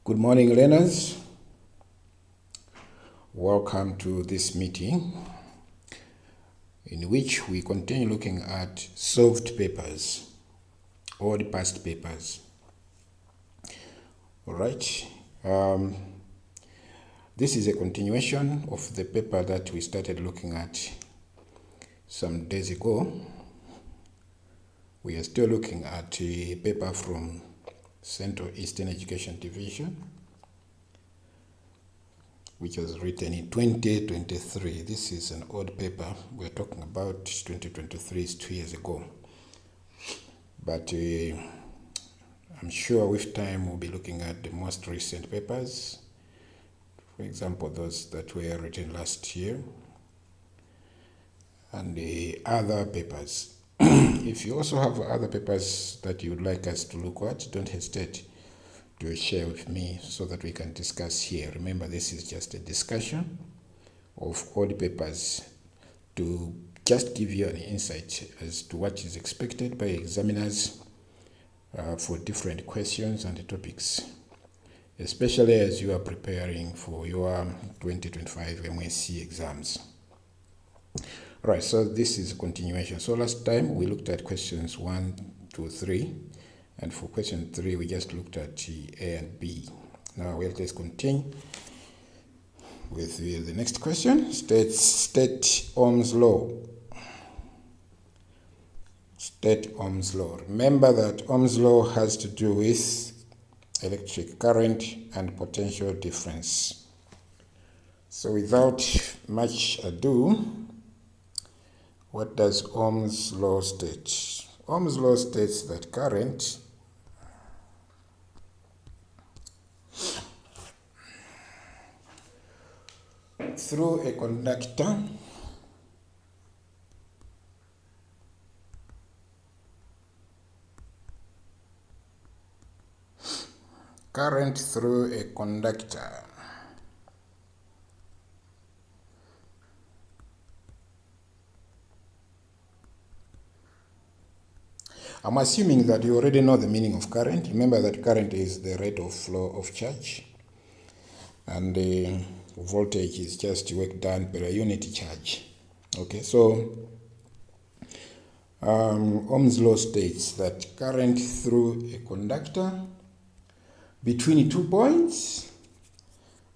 Good morning, learners. Welcome to this meeting in which we continue looking at solved papers or the past papers. All right. This is a continuation of the paper that we started looking at some days ago. We are still looking at a paper from Central Eastern Education Division, which was written in 2023. This is an old paper. We're talking about 2023, is 2 years ago. But I'm sure with time we'll be looking at the most recent papers. For example, those that were written last year and the other papers. If you also have other papers that you would like us to look at, don't hesitate to share with me so that we can discuss here. Remember, this is just a discussion of all the papers to just give you an insight as to what is expected by examiners for different questions and topics, especially as you are preparing for your 2025 MSCE exams. Right, so this is a continuation. So last time we looked at questions 1, 2, 3. And for question 3, we just looked at A and B. Now, let's continue with the next question. State Ohm's law. State Ohm's law. Remember that Ohm's law has to do with electric current and potential difference. So without much ado, what does Ohm's law state? Ohm's law states that current through a conductor I'm assuming that you already know the meaning of current. Remember that current is the rate of flow of charge, and the voltage is just work done per unit charge. Okay, so Ohm's law states that current through a conductor between 2 points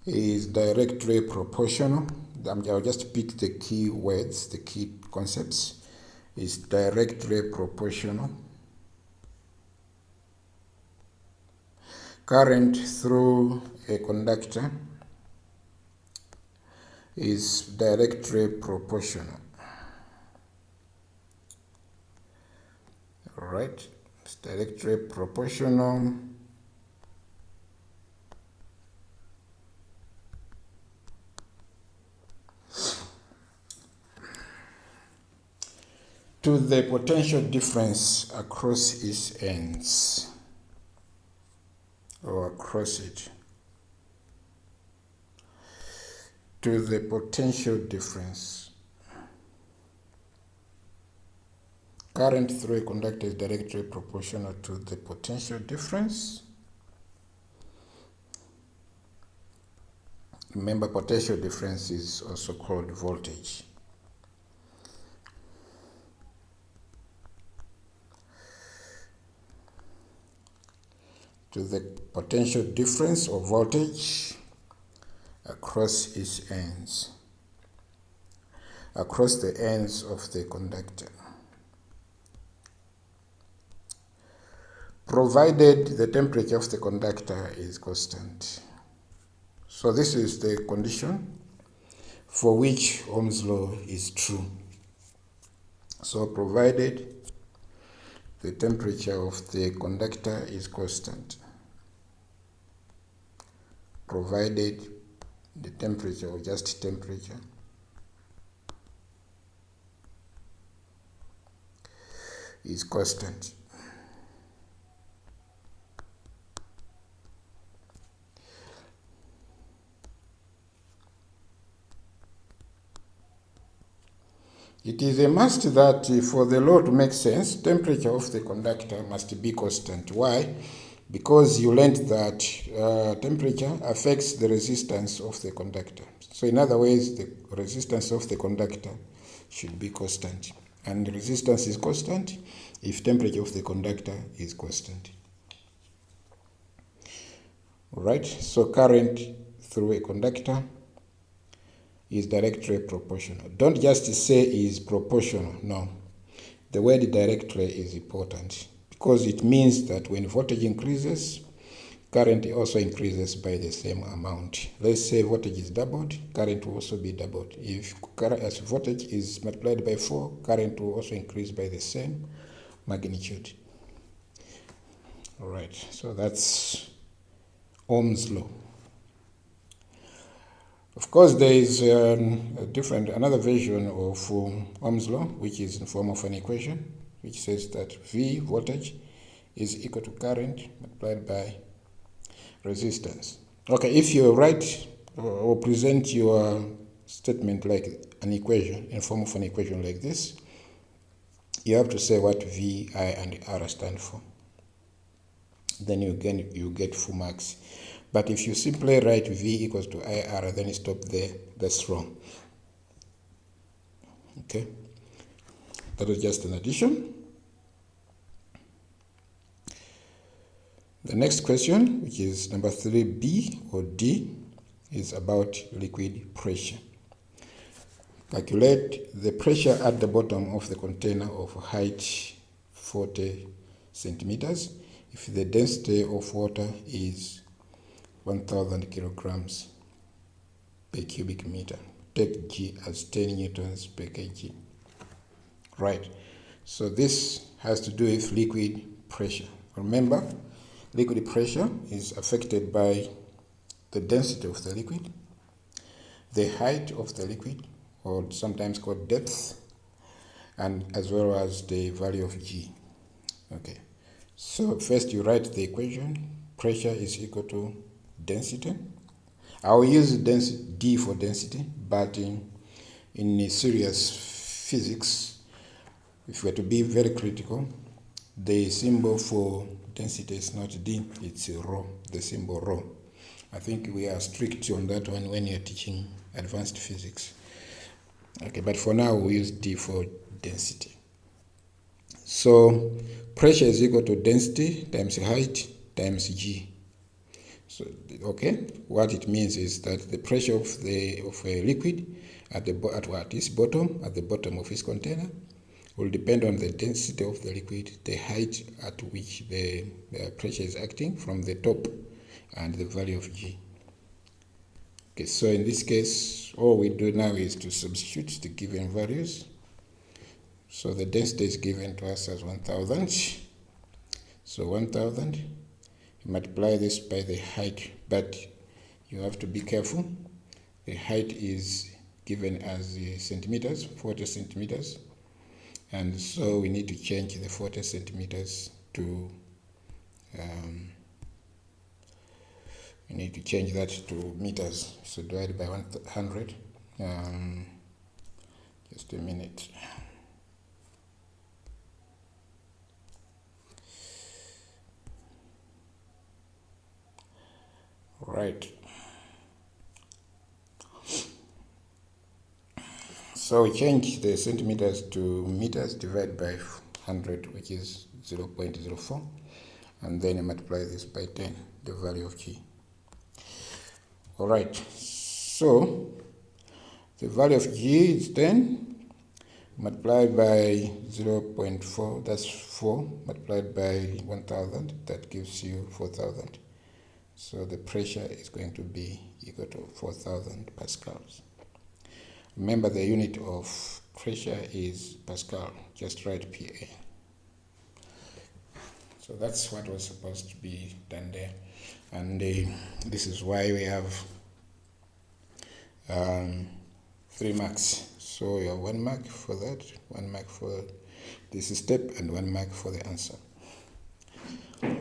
is directly proportional. I'll just pick the key words, the key concepts. Is directly proportional. Current through a conductor is directly proportional. All right, it's directly proportional to the potential difference across its ends, or across it, to the potential difference. Current through a conductor is directly proportional to the potential difference. Remember, potential difference is also called voltage. To the potential difference of voltage across its ends, across the ends of the conductor, provided the temperature of the conductor is constant. So this is the condition for which Ohm's law is true. So provided the temperature of the conductor is constant, provided the temperature, or just temperature, is constant. It is a must that for the law to make sense, temperature of the conductor must be constant. Why? because you learned that temperature affects the resistance of the conductor. So in other ways, the resistance of the conductor should be constant. And resistance is constant if temperature of the conductor is constant. Alright, so current through a conductor is directly proportional. Don't just say is proportional, no. The word directly is important because it means that when voltage increases, current also increases by the same amount. Let's say voltage is doubled, current will also be doubled. If voltage is multiplied by 4, current will also increase by the same magnitude. All right, so that's Ohm's law. Of course, there is another version of Ohm's law, which is in form of an equation, which says that V, voltage, is equal to current multiplied by resistance. Okay, if you write or present your statement like an equation, in form of an equation like this, you have to say what V, I, and R stand for. Then you get full marks. But if you simply write V equals to IR, then you stop there, that's wrong. Okay, that was just an addition. The next question, which is number 3B or D, is about liquid pressure. Calculate the pressure at the bottom of the container of height 40 centimeters if the density of water is 1000 kilograms per cubic meter. Take G as 10 newtons per kg. Right, so this has to do with liquid pressure. Remember, liquid pressure is affected by the density of the liquid, the height of the liquid, or sometimes called depth, and as well as the value of G. Okay, so first you write the equation. Pressure is equal to density. I'll use D for density, but in serious physics, if we are to be very critical, the symbol for density is not D, it's rho, the symbol rho. I think we are strict on that one when you're teaching advanced physics. Okay, but for now we use D for density. So pressure is equal to density times height times G. So okay, what it means is that the pressure of a liquid at the bottom of its container will depend on the density of the liquid, the height at which the pressure is acting from the top, and the value of G. Okay, so in this case, all we do now is to substitute the given values. So the density is given to us as 1000. So 1000, you multiply this by the height, but you have to be careful. The height is given as centimeters, 40 centimeters. And so we need to change the 40 centimeters to, we need to change that to meters. So divide by 100. Just a minute. Right. So we change the centimeters to meters, divide by 100, which is 0.04, and then you multiply this by 10, the value of G. All right, so the value of G is 10, multiplied by 0.4, that's 4, multiplied by 1000, that gives you 4000. So the pressure is going to be equal to 4000 pascals. Remember, the unit of pressure is Pascal. Just write PA. So that's what was supposed to be done there. And this is why we have 3 marks. So you have 1 mark for that, 1 mark for this step, and 1 mark for the answer.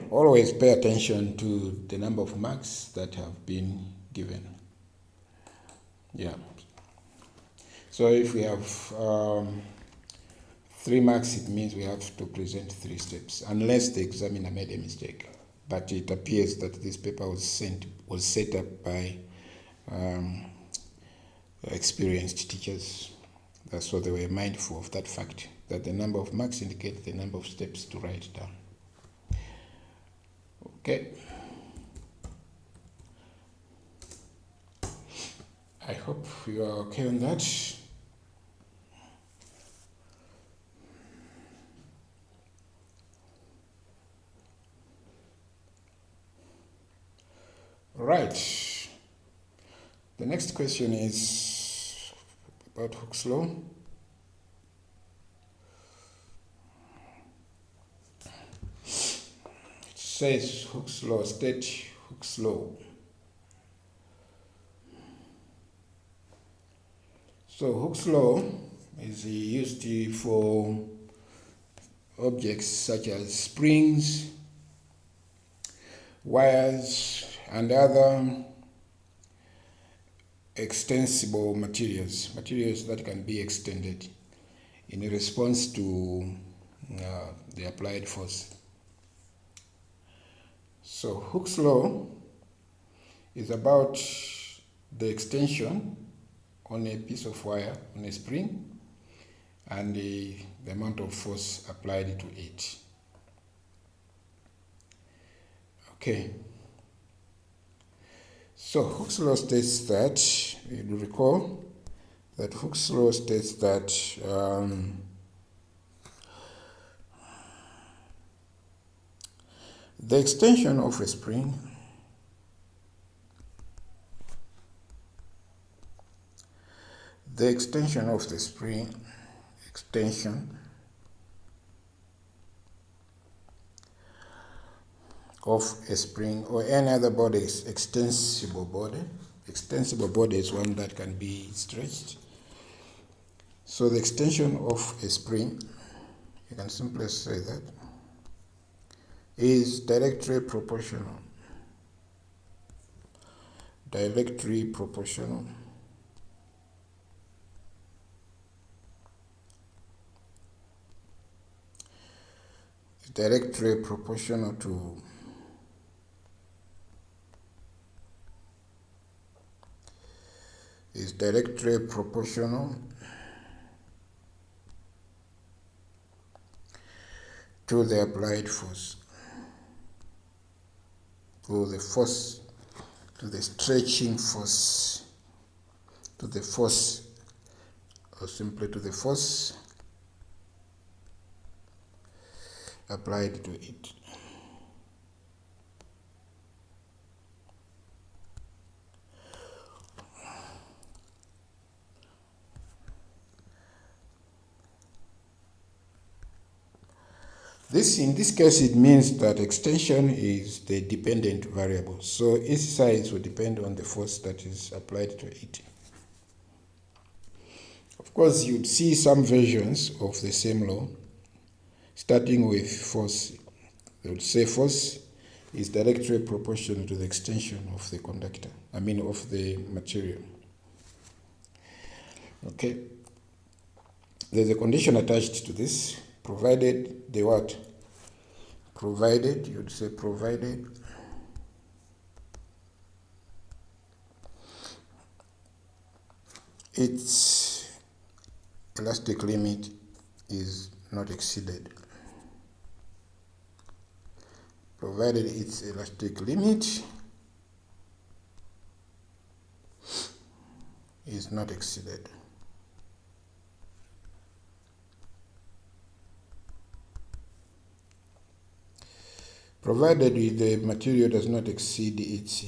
Always pay attention to the number of marks that have been given. Yeah. So if we have 3 marks, it means we have to present 3 steps, unless the examiner made a mistake. but it appears that this paper was set up by experienced teachers. So they were mindful of that fact, that the number of marks indicates the number of steps to write down. Okay. I hope you are okay on that. Right. The next question is about Hooke's law. It says Hooke's law, state Hooke's law. So Hooke's law is used for objects such as springs, wires, and other extensible materials that can be extended in response to the applied force. So Hooke's law is about the extension on a piece of wire, on a spring, and the amount of force applied to it. Okay. So Hooke's law states that, you recall that Hooke's law states that the extension of a spring the extension of the spring of a spring or any other body is extensible body. Extensible body is one that can be stretched. So the extension of a spring, you can simply say that, is directly proportional directly proportional to is directly proportional to the applied force, to the force, to the stretching force, to the force, or simply to the force applied to it. In this case, it means that extension is the dependent variable. So each size will depend on the force that is applied to it. Of course, you'd see some versions of the same law, starting with force. They would say force is directly proportional to the extension of the conductor, of the material. Okay. There's a condition attached to this, provided the what? Provided, you'd say provided its elastic limit is not exceeded. Provided its elastic limit is not exceeded. Provided the material does not exceed its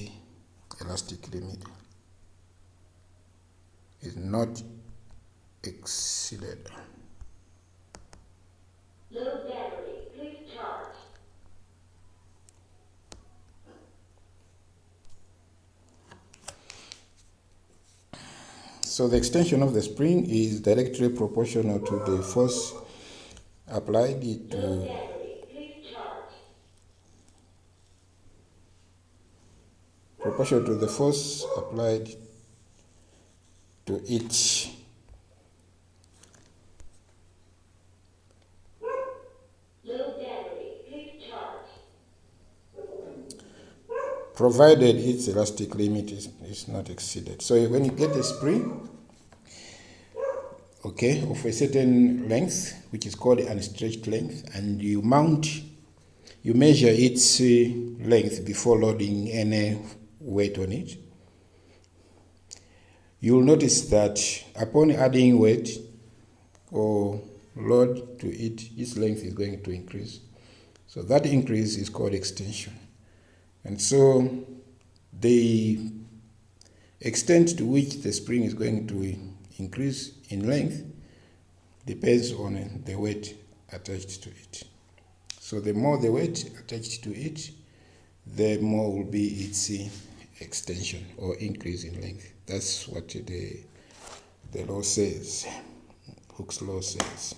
elastic limit. Is not exceeded. Low battery, please charge. So the extension of the spring is directly proportional to the force applied to. Low battery, please charge. Proportional to the force applied to it. Low battery, please charge. provided its elastic limit is not exceeded. So when you get a spring, okay, of a certain length, which is called unstretched length, and you measure its length before loading any weight on it, you will notice that upon adding weight or load to it, its length is going to increase. So that increase is called extension. And so the extent to which the spring is going to increase in length depends on the weight attached to it. So the more the weight attached to it, the more will be its extension or increase in length. That's what the law says, Hooke's law says.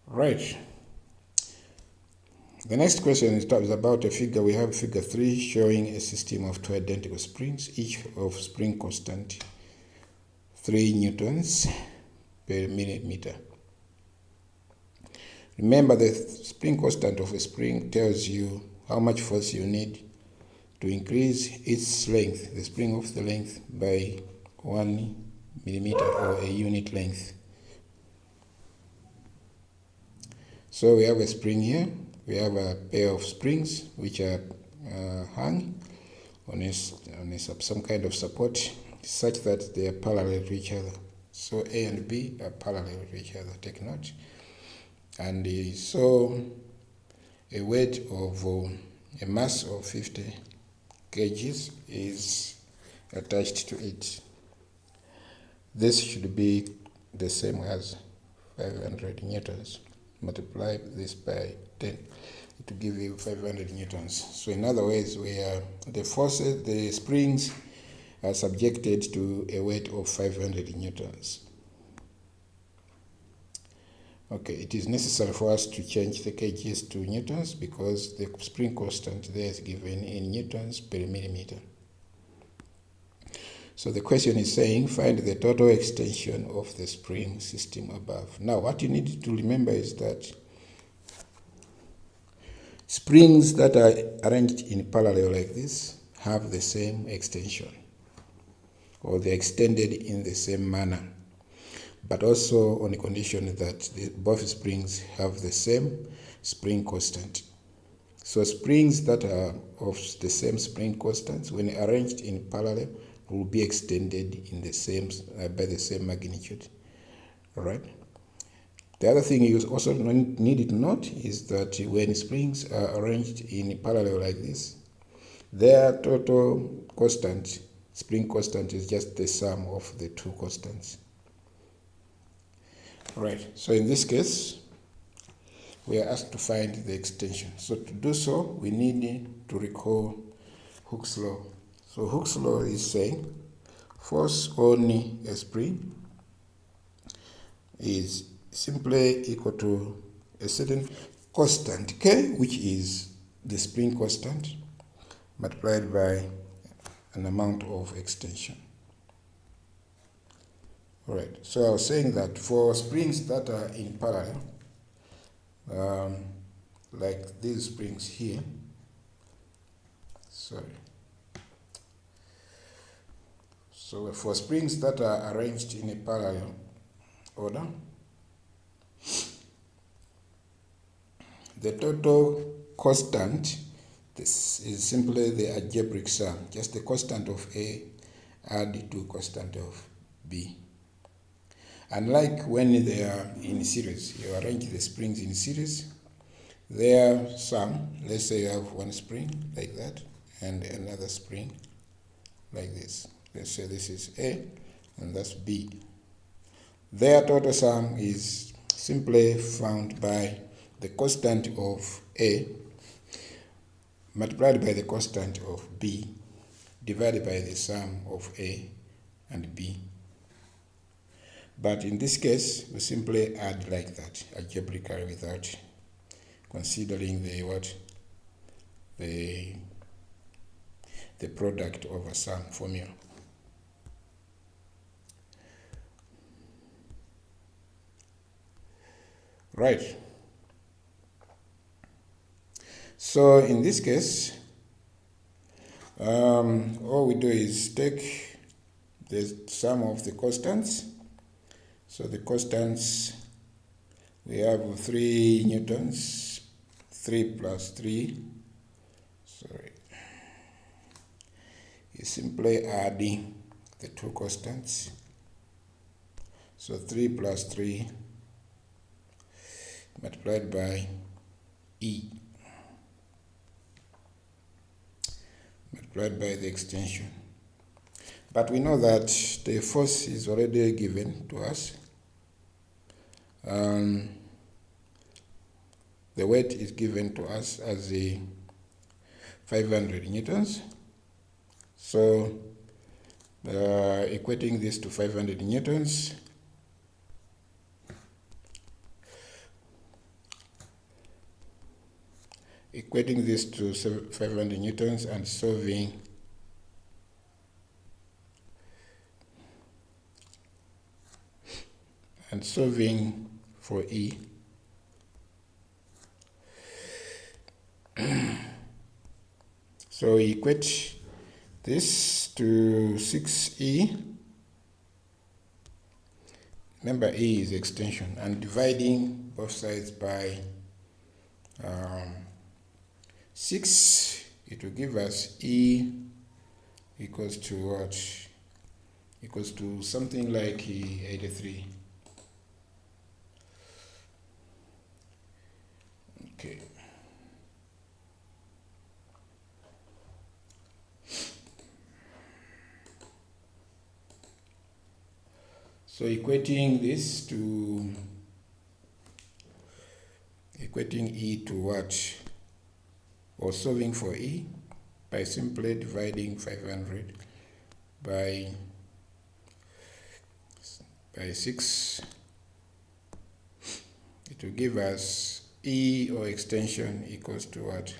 Right. The next question is about a figure. We have figure 3 showing a system of two identical springs, each of spring constant 3 newtons per millimeter. Remember, the spring constant of a spring tells you how much force you need to increase its length, the spring of the length, by 1 millimeter or a unit length. So we have a spring here. We have a pair of springs which are hung on some kind of support such that they are parallel to each other. So A and B are parallel to each other. Take note. And so a weight of a mass of 50 kgs is attached to it. This should be the same as 500 newtons. Multiply this by 10 to give you 500 newtons. So in other words, the springs are subjected to a weight of 500 newtons. Okay, it is necessary for us to change the kgs to newtons because the spring constant there is given in newtons per millimeter. So the question is saying, find the total extension of the spring system above. Now, what you need to remember is that springs that are arranged in parallel like this have the same extension, or they're extended in the same manner, but also on the condition that both springs have the same spring constant. So springs that are of the same spring constants, when arranged in parallel, will be extended in the same by the same magnitude. All right. The other thing you also need to note is that when springs are arranged in parallel like this, their total constant, spring constant, is just the sum of the two constants. All right. So in this case, we are asked to find the extension. So to do so, we need to recall Hooke's law. So Hooke's law is saying force on a spring is simply equal to a certain constant K, which is the spring constant, multiplied by an amount of extension. All right. So I was saying that for springs that are in parallel, like these springs here, So for springs that are arranged in a parallel order, the total constant, this is simply the algebraic sum, just the constant of A added to constant of B. Unlike when they are in series, you arrange the springs in series, their sum, let's say you have one spring like that and another spring like this. Let's say this is A and that's B. Their total sum is simply found by the constant of A multiplied by the constant of B divided by the sum of A and B. But in this case, we simply add like that, algebraically, without considering the product over sum formula. Right. So in this case, all we do is take the sum of the constants. So the constants, we have 3 newtons, 3 plus 3, sorry, you simply add the two constants. So 3 plus 3 multiplied by E multiplied by the extension. But we know that the force is already given to us. The weight is given to us as the 500 newtons. So equating this to 500 newtons, equating this to 500 newtons and solving for E. So we equate this to 6E. Remember, E is extension, and dividing both sides by 6, it will give us E equals to what? Equals to something like 83. Okay. So equating E to what? Or solving for E by simply dividing 500 by 6, it will give us E, or extension, equals to what?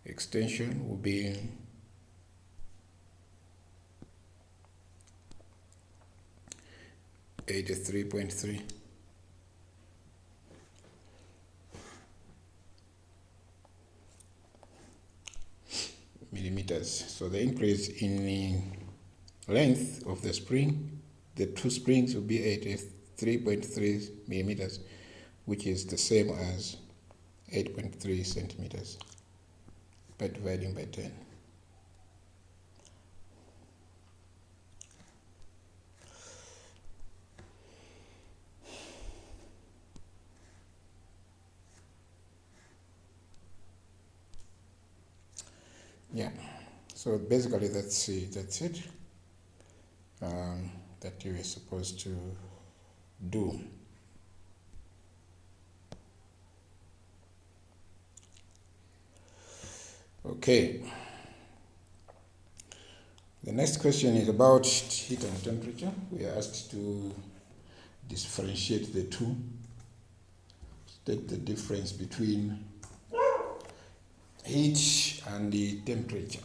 Extension will be 83.3 millimeters. So the increase in the length of the spring, the two springs, will be 83.3 millimeters, which is the same as 8.3 centimeters by dividing by 10. Yeah, so basically that's it that you are supposed to do. Okay, the next question is about heat and temperature. We are asked to differentiate the two, take the difference between heat and the temperature.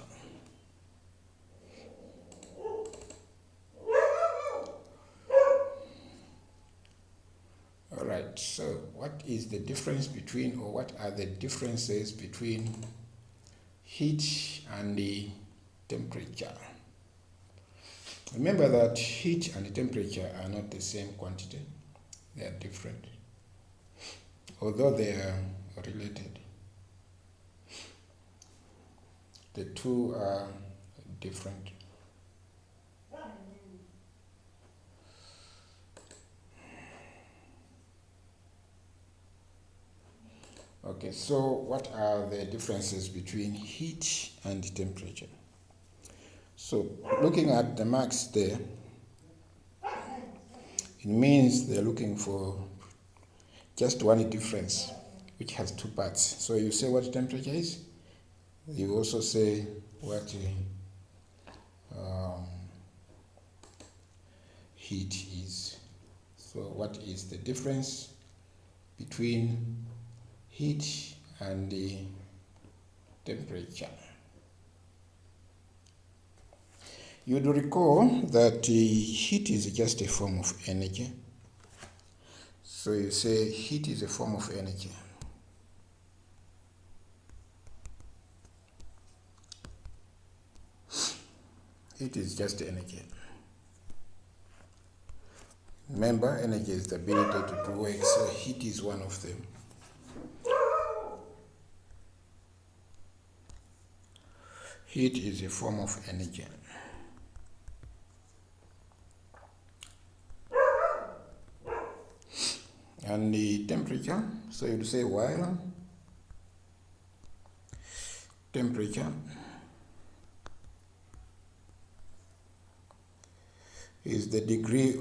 All right, so what is the difference between, or what are the differences between heat and the temperature? Remember that heat and temperature are not the same quantity. They are different, although they are related. The two are different. Okay, so what are the differences between heat and temperature? So looking at the marks there, it means they're looking for just one difference, which has two parts. So you say what temperature is, you also say what heat is. So what is the difference between heat and the temperature? You'd recall that heat is just a form of energy. So you say heat is a form of energy. Heat is just energy. Remember, energy is the ability to do work, so heat is one of them. Heat is a form of energy. And the temperature, so you'd say while temperature is the degree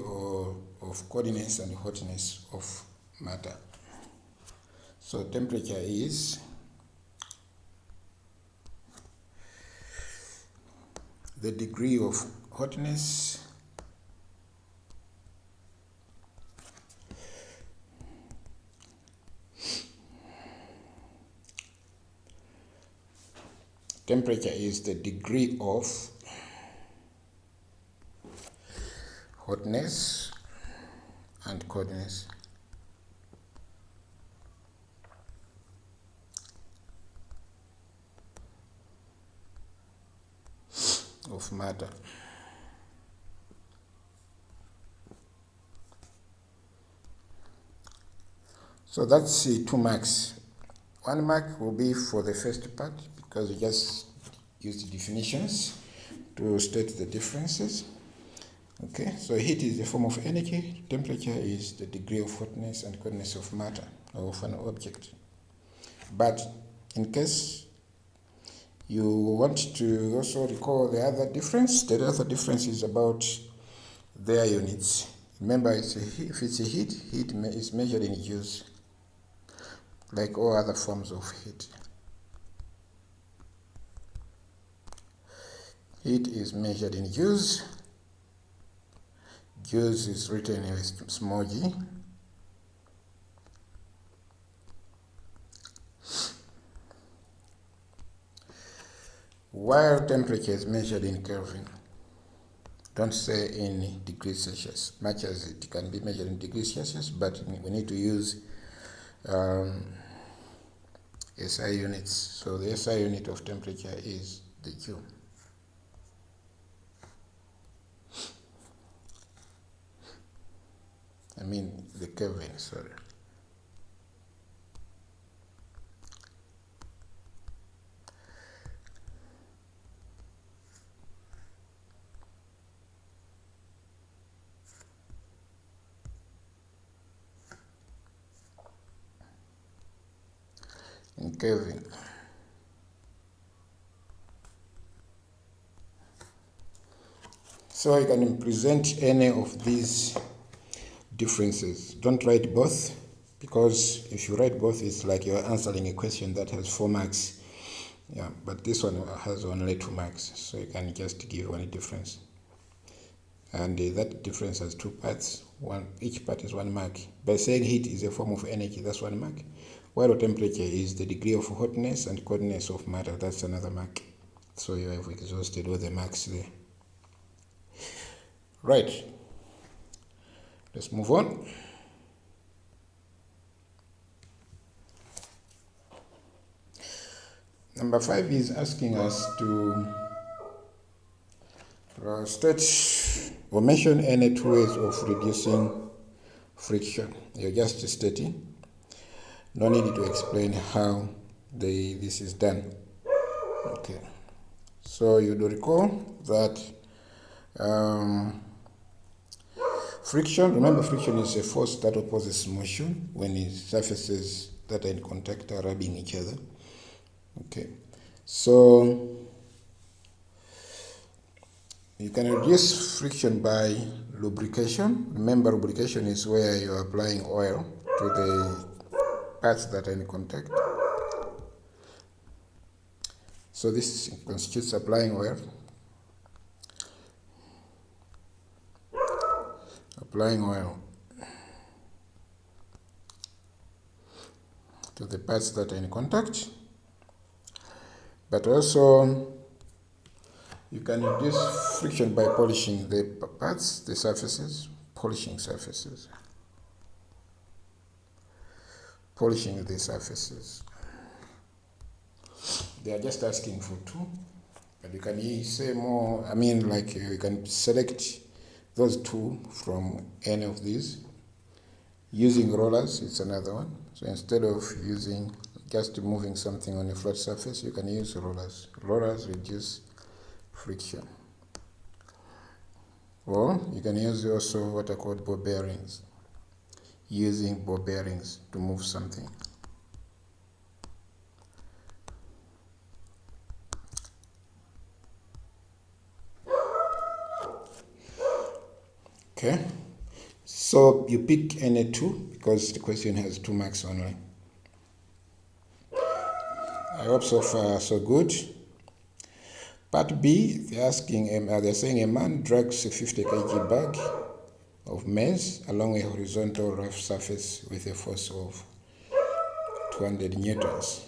of coldness and hotness of matter. So temperature is the degree of hotness temperature is the degree of hotness and coldness of matter. So that's 2 marks. 1 mark will be for the first part because we just used definitions to state the differences. Okay, so heat is a form of energy, temperature is the degree of hotness and coldness of matter or of an object. But in case you want to also recall the other difference is about their units. Remember, if it's a heat is measured in joules, like all other forms of heat. Heat is measured in joules. Joules is written with small g. While temperature is measured in Kelvin. Don't say in degrees Celsius, much as it can be measured in degrees Celsius, but we need to use SI units. So the SI unit of temperature is the Joule. I mean the Kelvin, sorry. In Kelvin. So you can present any of these differences. Don't write both, because if you write both, it's like you're answering a question that has 4 marks. Yeah, but this one has only 2 marks, so you can just give one difference. And that difference has 2 parts. Each part is 1 mark. By saying heat is a form of energy, that's 1 mark. While temperature is the degree of hotness and coldness of matter, that's another mark. So you have exhausted all the marks there. Right. Let's move on. Number 5 is asking us to state or mention any 2 ways of reducing friction. You're just stating. No need to explain how this is done. Okay. So you do recall that friction, remember friction is a force that opposes motion when surfaces that are in contact are rubbing each other. Okay, so you can reduce friction by lubrication. Remember, lubrication is where you are applying oil to the parts that are in contact. So this constitutes applying oil. Applying oil to the parts that are in contact, but also You can reduce friction by polishing the parts, the surfaces, polishing surfaces. Polishing the surfaces. They are just asking for 2, but you can say more. I mean, like you can select those 2 from any of these. Using rollers, it's another one. So instead of using just moving something on a flat surface, you can use rollers. Rollers reduce friction. Or you can use also what are called ball bearings. Using ball bearings to move something. Okay, so you pick any 2 because the question has 2 marks only. I hope so far so good. Part B, they're saying a man drags a 50 kg bag of maize along a horizontal rough surface with a force of 200 newtons.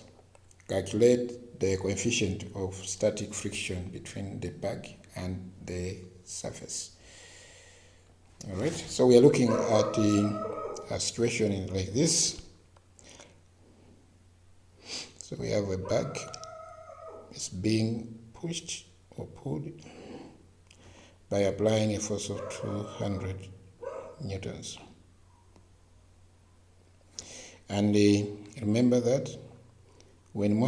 Calculate the coefficient of static friction between the bag and the surface. All right, so we are looking at a situation like this. So we have a bag, it's being pushed or pulled by applying a force of 200 newtons. And remember that when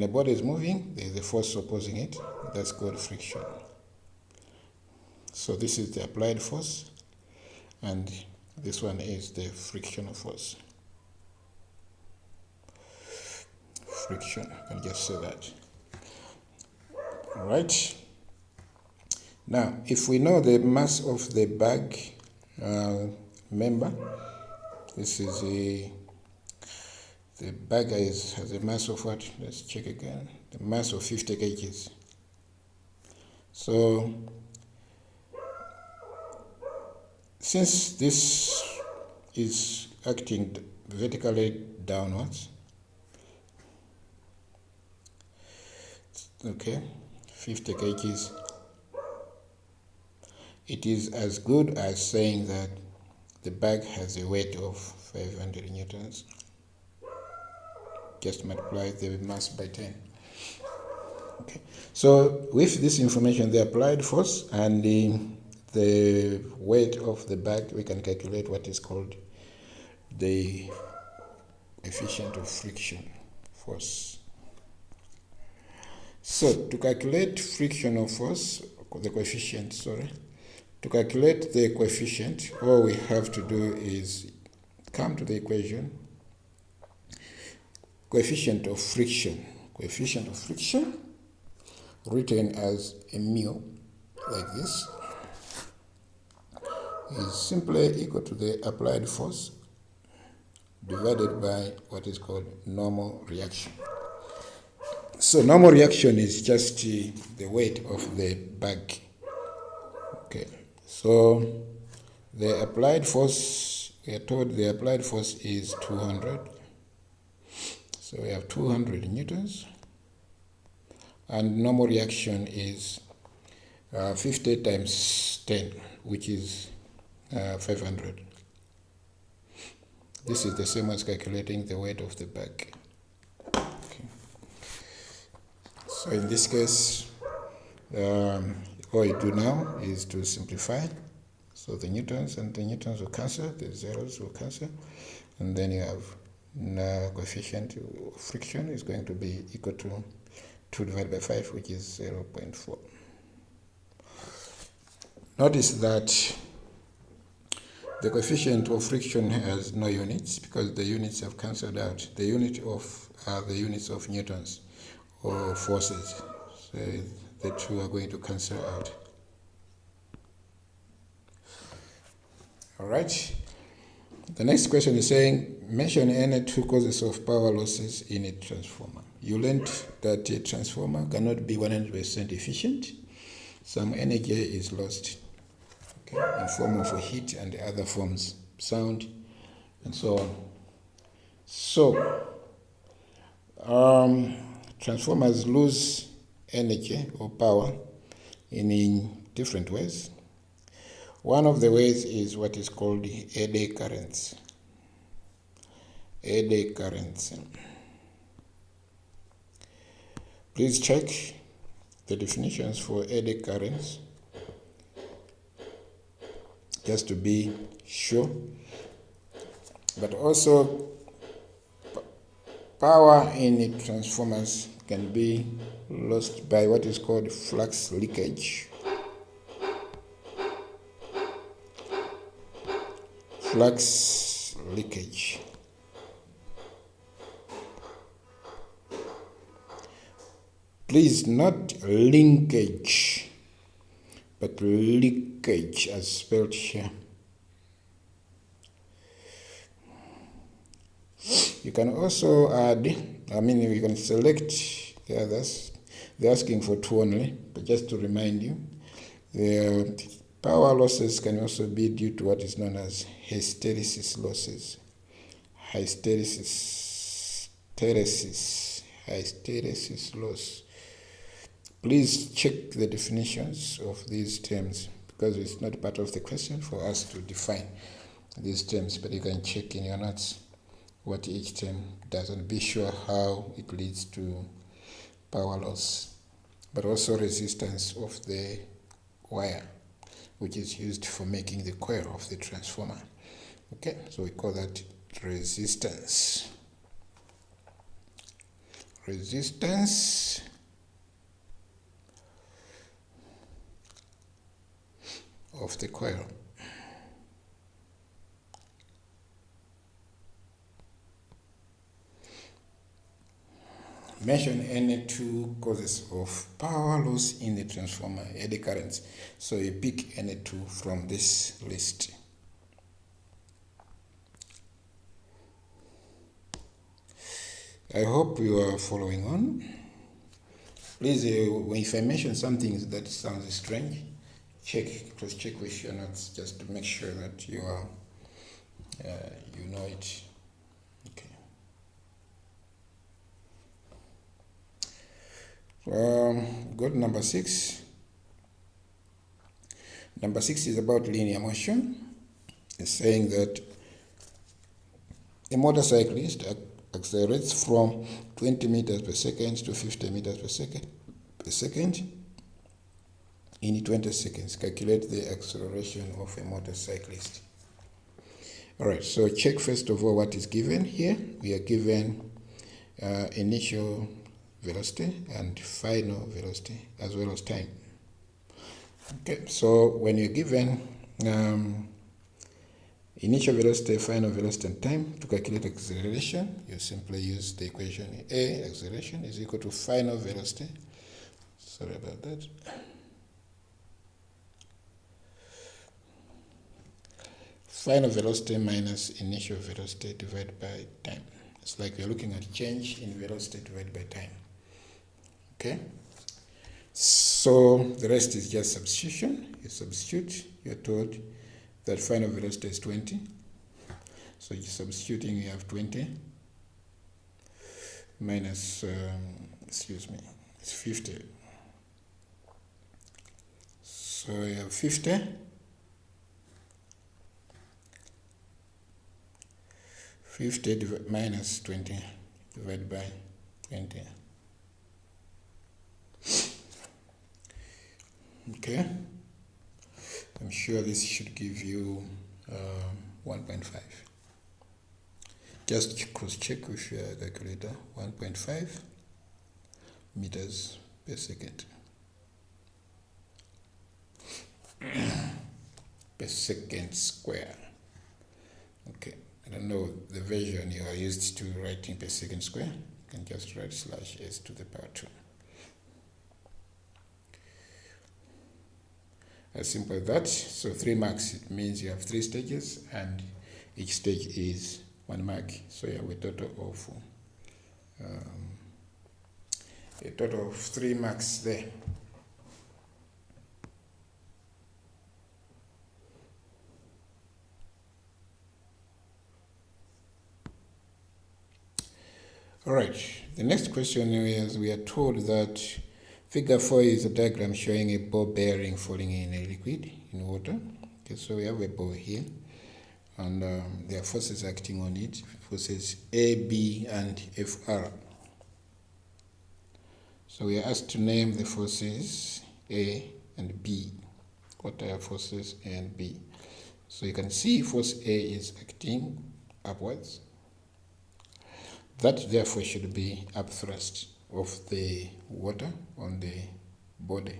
a body is moving, there is a force opposing it. That's called friction. So this is the applied force, and this one is the frictional force. Friction, I can just say that. All right. Now, if we know the mass of the bag, remember, this is the bag has a mass of what? Let's check again. The mass of 50 kgs. So, since this is acting vertically downwards, okay, 50 kgs, it is as good as saying that the bag has a weight of 500 newtons. Just multiply the mass by 10. Okay, so with this information, the applied force and the weight of the bag, we can calculate what is called the coefficient of friction force. So to calculate frictional force, the coefficient, to calculate the coefficient, all we have to do is come to the equation. Coefficient of friction, written as a mu, like this, is simply equal to the applied force divided by what is called normal reaction. So normal reaction is just the weight of the bag. Okay, so the applied force, we are told the applied force is 200. So we have 200 newtons, and normal reaction is 50 times 10, which is 500. This is the same as calculating the weight of the bag. Okay. So in this case, all you do now is to simplify. So the newtons and the newtons will cancel, the zeros will cancel, and then you have coefficient of friction is going to be equal to 2 divided by 5, which is 0.4. Notice that the coefficient of friction has no units because the units have cancelled out. The unit of the units of newtons or forces. So the two are going to cancel out. All right. The next question is saying, mention any 2 causes of power losses in a transformer. You learned that a transformer cannot be 100% efficient. Some energy is lost, okay, in form of heat and other forms, sound, and so on. So, transformers lose energy or power in different ways. One of the ways is what is called eddy currents. Eddy currents. Please check the definitions for eddy currents just to be sure. But also, power in the transformers can be lost by what is called flux leakage. Flux leakage. Please, not linkage, but leakage as spelled here. You can also add, you can select the others. They're asking for 2 only, but just to remind you, the power losses can also be due to what is known as hysteresis losses. Hysteresis loss. Please check the definitions of these terms because it's not part of the question for us to define these terms, but you can check in your notes what each term does and be sure how it leads to power loss, but also resistance of the wire, which is used for making the coil of the transformer. Okay, so we call that resistance. Resistance of the coil. Mention any 2 causes of power loss in the transformer, eddy currents. So you pick any 2 from this list. I hope you are following on. Please, if I mention something that sounds strange, cross-check with your notes just to make sure that you are, you know it. Okay. Go to number 6. Number 6 is about linear motion. It's saying that a motorcyclist accelerates from 20 meters per second to 50 meters per second in 20 seconds. Calculate the acceleration of a motorcyclist. Alright, so check first of all what is given here. We are given initial velocity and final velocity as well as time. Okay, so when you're given initial velocity, final velocity, and time to calculate acceleration, you simply use the equation A, acceleration, is equal to final velocity. Sorry about that. Final velocity minus initial velocity divided by time. It's like we're looking at change in velocity divided by time. Okay? So the rest is just substitution. You substitute, you're told that final velocity is 20. So you're substituting, you have 20 minus, it's 50. So you have 50. 50 minus 20 divided by 20. Okay. I'm sure this should give you 1.5. Just cross-check with your calculator. 1.5 meters per second. Per second square. Okay. I don't know the version you are used to writing per second square. You can just write /s to the power 2. As simple as that. So 3 marks, it means you have 3 stages and each stage is 1 mark. So you have a total of 3 marks there. All right, the next question is we are told that Figure 4 is a diagram showing a ball bearing falling in a liquid, in water. Okay, so we have a ball here, and there are forces acting on it, forces A, B, and Fr. So we are asked to name the forces A and B. What are forces A and B? So you can see force A is acting upwards. That therefore should be upthrust of the water on the body,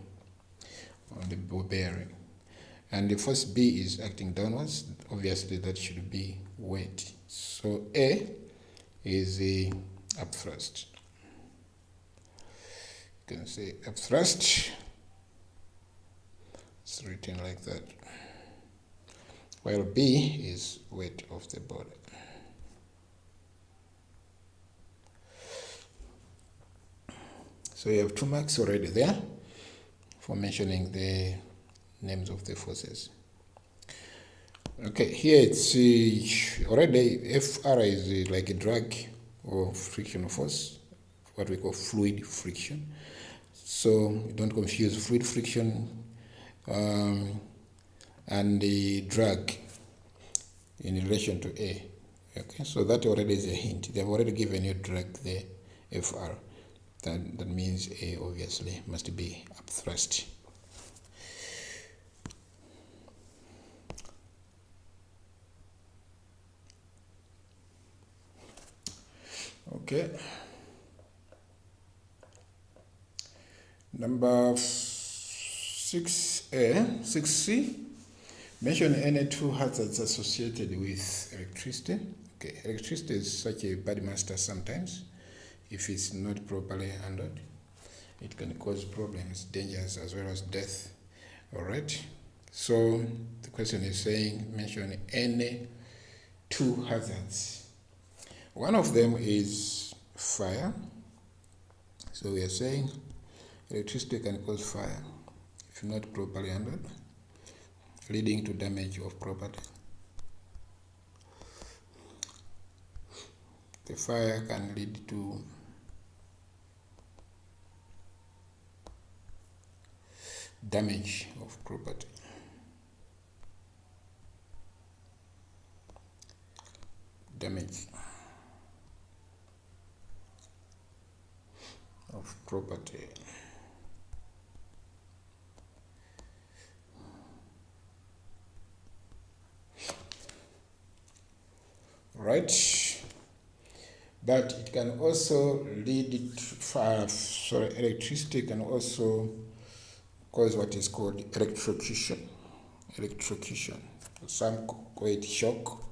on the ball bearing. And the force B is acting downwards. Obviously that should be weight. So A is the upthrust. You can say upthrust. It's written like that. While B is weight of the body. So you have 2 marks already there for mentioning the names of the forces. Okay, here it's already Fr is like a drag or friction force, what we call fluid friction. So don't confuse fluid friction and the drag in relation to A. Okay, so that already is a hint. They've already given you drag there, Fr. That means A obviously must be upthrust. Okay. Number 6C. Mention any 2 hazards associated with electricity. Okay, electricity is such a bad master sometimes. If it's not properly handled, it can cause problems, dangers, as well as death. Alright, so the question is saying mention any 2 hazards. One of them is fire. So we are saying electricity can cause fire if not properly handled, leading to damage of property. The fire can lead to damage of property. Damage of property. Right? But it can also lead to electricity can also cause what is called electrocution. Electrocution. Some call it shock,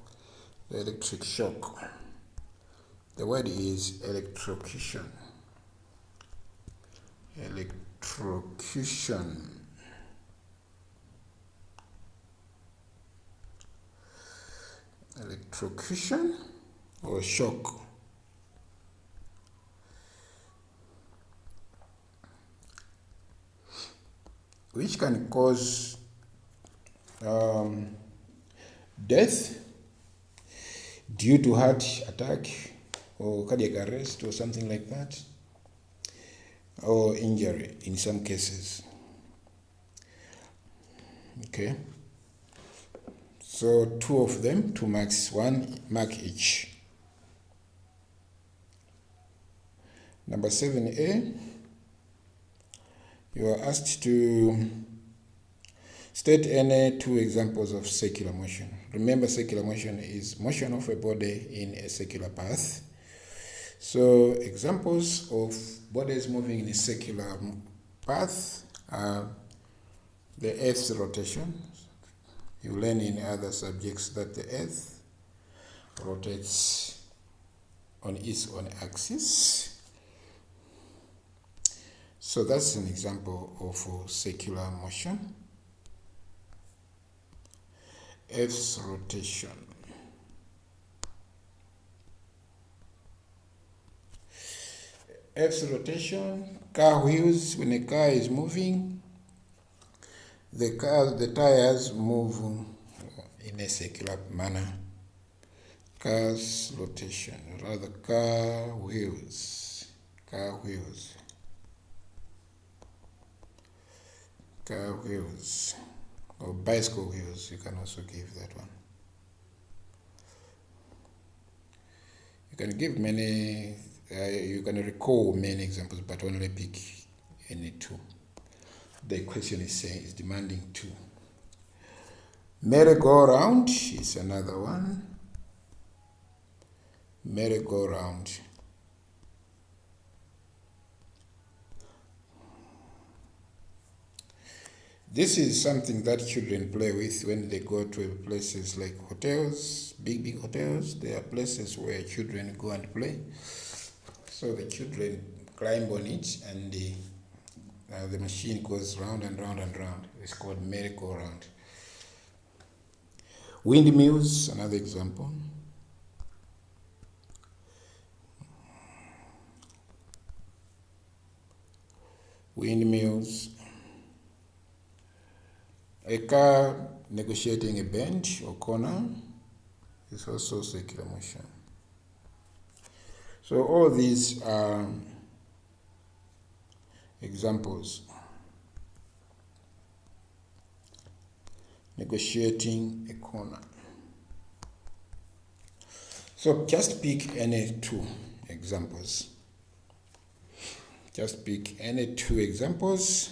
the electric shock. The word is electrocution. Electrocution. Electrocution or shock. Which can cause death due to heart attack or cardiac arrest or something like that, or injury in some cases. Okay, so 2 of them, 2 marks, 1 mark each. Number 7A, you are asked to state any 2 examples of circular motion. Remember, circular motion is motion of a body in a circular path. So examples of bodies moving in a circular path are the Earth's rotation. You learn in other subjects that the Earth rotates on its own axis. So that's an example of circular motion. Earth's rotation. Earth's rotation, car wheels, when a car is moving, the tires move in a circular manner. Car's rotation, rather car wheels. car wheels or bicycle wheels, you can also give that one. You can give many, you can recall many examples, but only pick any two. The question is saying is demanding two. Merry-go-round is another one. Merry-go-round. This is something that children play with when they go to places like hotels, big hotels. There are places where children go and play. So the children climb on it and the machine goes round and round and round. It's called merry-go-round. Windmills, another example. Windmills. A car negotiating a bench or corner is also circular motion. So all these are examples. Negotiating a corner. So just pick any two examples. Just pick any two examples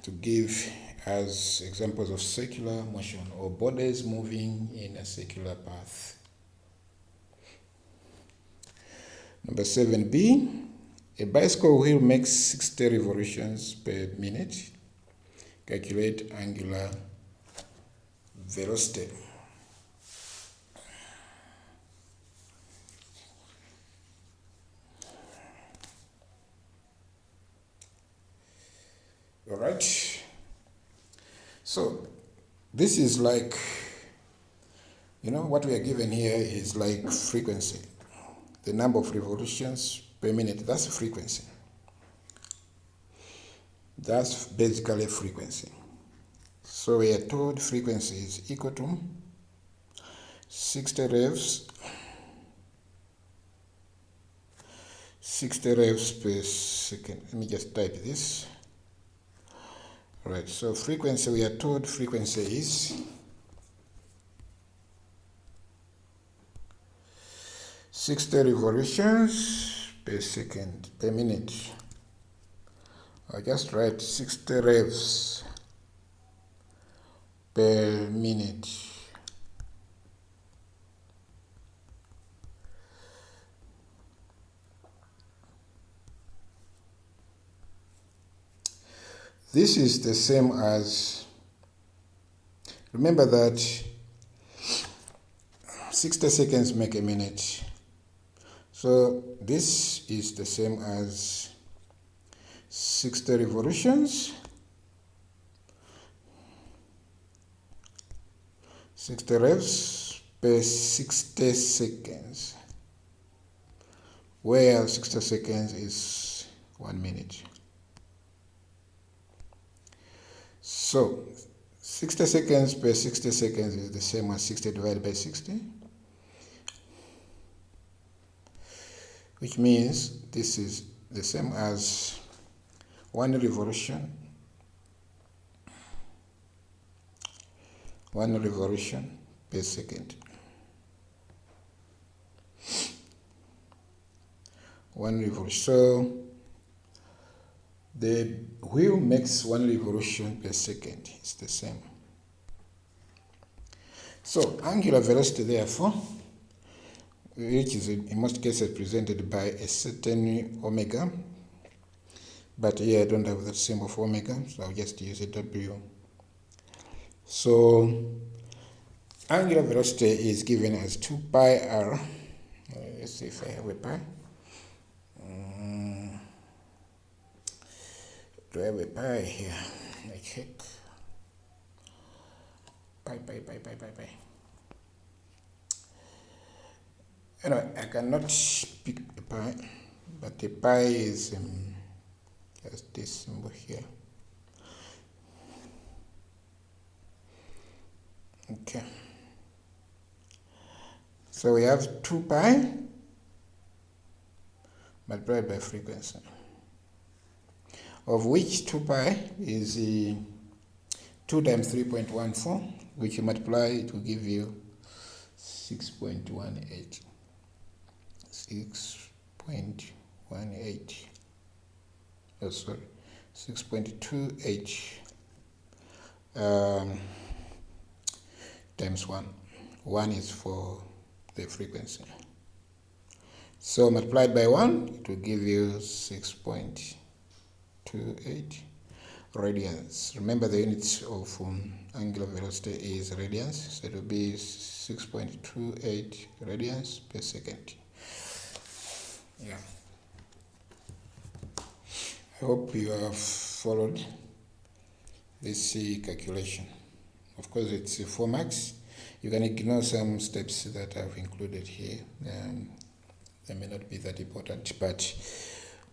to give as examples of circular motion or bodies moving in a circular path. Number 7b, a bicycle wheel makes 60 revolutions per minute. Calculate angular velocity. All right. So this is like, what we are given here is like frequency. The number of revolutions per minute, that's frequency. That's basically frequency. So we are told frequency is equal to 60 revs per second. Let me just type this. Right, so frequency, we are told frequency is 60 revolutions per second, per minute. I'll just write 60 revs per minute. This is the same as, remember that 60 seconds make a minute. So this is the same as 60 revolutions, 60 revs per 60 seconds, where 60 seconds is 1 minute. So 60 seconds per 60 seconds is the same as 60 divided by 60, which means this is the same as 1 revolution per second. 1 revolution. So the wheel makes 1 revolution per second. It's the same. So angular velocity, therefore, which is in most cases presented by a certain omega, but here I don't have the symbol of omega, so I'll just use a W. So angular velocity is given as 2 pi r. Let's see if I have a pi. Do I have a pi here? I check. Pi. Anyway, I cannot pick a pi, but the pi is just this symbol here. Okay. So we have 2 pi multiplied by frequency. of which 2 pi is 2 times 3.14, which you multiply, it will give you 6.18. 6.18. Oh, sorry, 6.28 times 1. 1 is for the frequency. So multiplied by 1, it will give you 6.28 radians. Remember the units of angular velocity is radians, so it will be 6.28 radians per second. Yeah. I hope you have followed this calculation. Of course, it's 4 marks. You can ignore some steps that I've included here. They may not be that important, but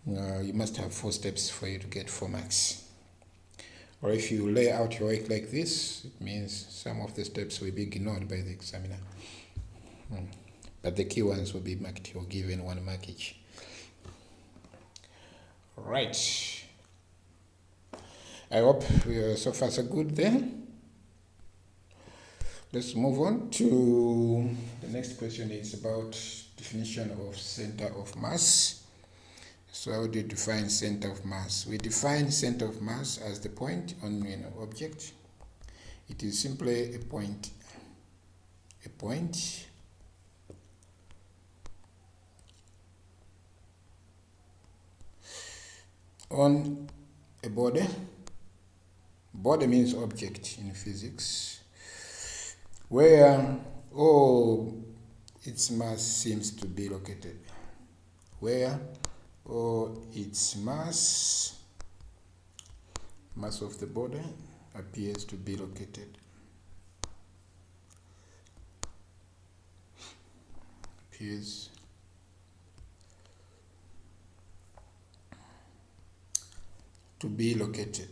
you must have 4 steps for you to get 4 marks. Or if you lay out your work like this, it means some of the steps will be ignored by the examiner. But the key ones will be marked or given 1 mark each. Right. I hope we are so far so good there. Let's move on to the next question. Is about definition of center of mass. So how do you define center of mass? We define center of mass as the point on an object. It is simply a point on a body. Body means object in physics, where its mass seems to be located. Where its mass of the body appears to be located. Appears to be located.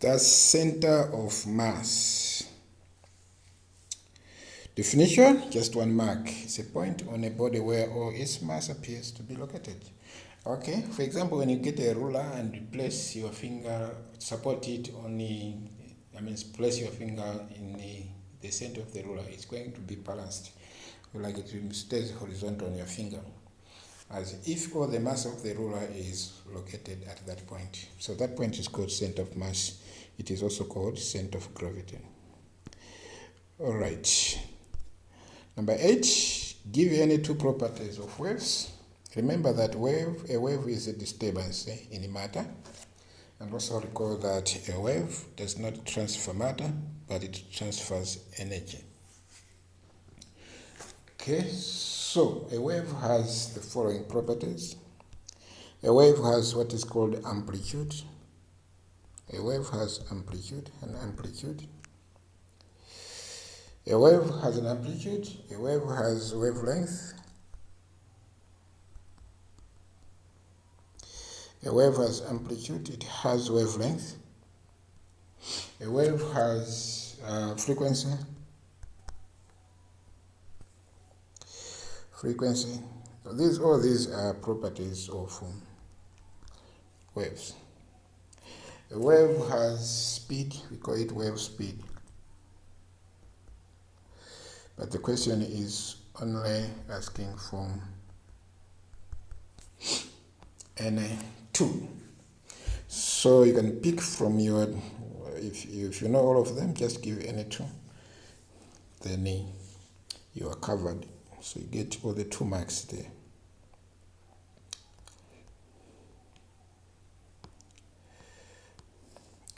The center of mass. Definition, just 1 mark. It's a point on a body where its mass appears to be located. Okay, for example, when you get a ruler and you place your finger, support it on place your finger in the center of the ruler, it's going to be balanced. Like it stays horizontal on your finger, as if all the mass of the ruler is located at that point. So that point is called center of mass. It is also called center of gravity. All right. Number 8, give any 2 properties of waves. Remember that a wave is a disturbance in matter. And also recall that a wave does not transfer matter, but it transfers energy. Okay, so a wave has the following properties. A wave has what is called amplitude. A wave has amplitude and amplitude. A wave has an amplitude. A wave has wavelength. A wave has amplitude. It has wavelength. A wave has frequency. So all these are properties of waves. A wave has speed. We call it wave speed. But the question is only asking for N2. So you can pick from your, if you know all of them, just give N2. Then you are covered. So you get all the 2 marks there.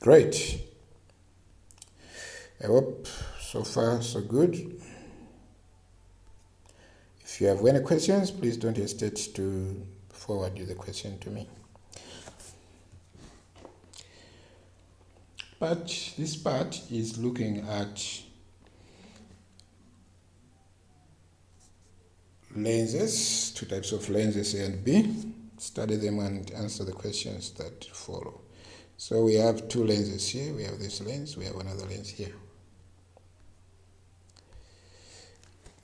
Great. I hope so far so good. If you have any questions, please don't hesitate to forward the question to me. But this part is looking at lenses, 2 types of lenses, A and B. Study them and answer the questions that follow. So we have 2 lenses here. We have this lens, we have another lens here.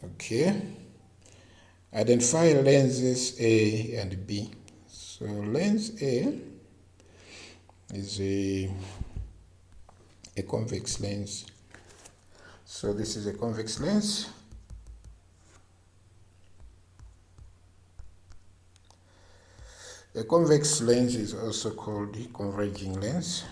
Okay. Identify lenses A and B. So lens A is a convex lens. So this is a convex lens. A convex lens is also called a converging lens.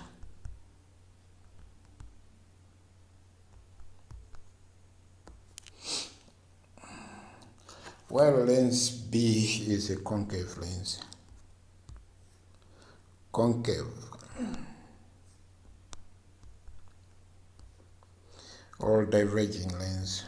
While lens B is a concave lens. Concave or diverging lens.